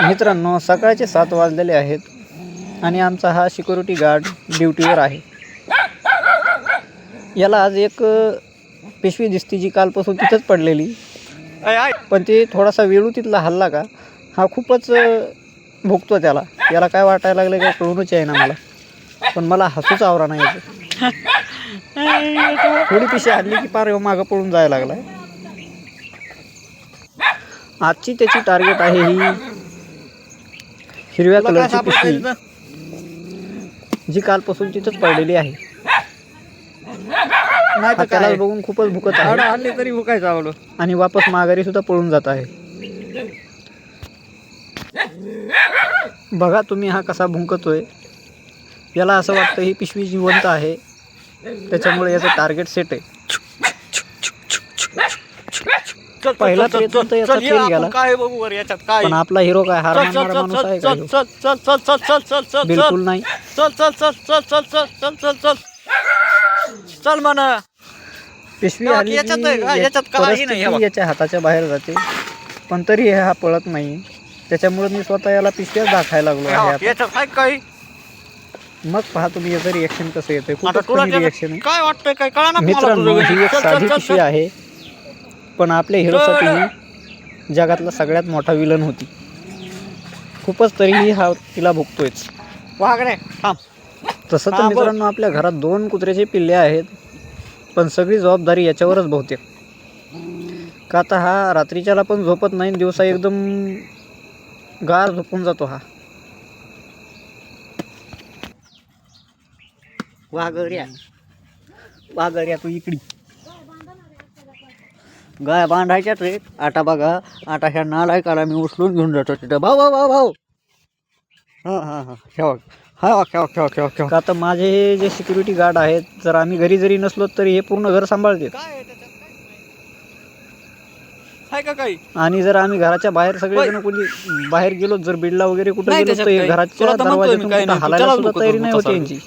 मित्रांनो, सकाळचे 7 वाजलेले आहेत आणि आमचा हा सिक्युरिटी गार्ड ड्युटीवर आहे. याला आज एक पिशवी दिसती जी कालपासून तिथंच पडलेली, पण ते थोडासा वेळू तिथला हल्ला का हा खूपच भुकतो. याला काय वाटायला लागलं काय कळूनच आहे ना मला, पण मला हसूच आवरा नाही याचं. थोडी पिशवी हल्ली की पार मागं पडून जायला लागलाय. आजची त्याची टार्गेट आहे ही हिरव्या कलरची पिशवी जी कालपासून तिथंच पडलेली आहे. त्याला बघून खूपच भुकत आहे तरी भुकायचं आवडं आणि वापस माघारी सुद्धा पळून जात आहे. बघा तुम्ही हा कसा भुंकतोय. याला असं वाटतं ही पिशवी जिवंत आहे, त्याच्यामुळे याचं टार्गेट सेट आहे. पहिला प्रयत्न तर याचा फेल गेला, काय बघू वर याच्यात काय. पण आपला हिरो काय हार मानणारा माणूस आहे का? बिलकुल नाही. चल म्हणा पिशवी आली की याच्या हाताच्या बाहेर जाते, पण तरी हा पळत नाही. त्याच्यामुळे मी स्वतः याला पिशव्याच दाखायला लागलो आहे आता. मग पहा तुम्ही याचं रिएक्शन कसं येतंय. खूपच कमी रिएक्शन आहे. काय वाटतंय काय कळा मित्रांनो, ही एक साधी पिशवी आहे, पण आपल्या हिरोसाठी ही जगातला सगळ्यात मोठा विलन होती. खूपच तरीही हा तिला भुकतोयच. वागणे थांब. तसं तर मित्रांनो, आपल्या घरात 2 कुत्र्याचे पिल्ले आहेत, पण सगळी जबाबदारी याच्यावरच बहुतेक. का आता हा रात्रीच्याला पण झोपत नाही, दिवसा एकदम गार झोपून जातो हा. वागऱ्या तू इकडी. गाय बांधायच्याच रे. आटा बघा, आटा ह्या नालायकाला मी उचलून घेऊन जातो तिथं. भाऊ हां खेळा. का तर माझे जे सिक्युरिटी गार्ड आहेत, जर आम्ही घरी जरी नसलो तरी हे पूर्ण घर सांभाळतात. आणि जर आम्ही घराच्या बाहेर सगळेजण कोणी बाहेर गेलो, जर बिडला वगैरे कुठे गेलो, तर घराच्या दरवाजातून हलायला सुद्धा तयारी नाही होती यांची.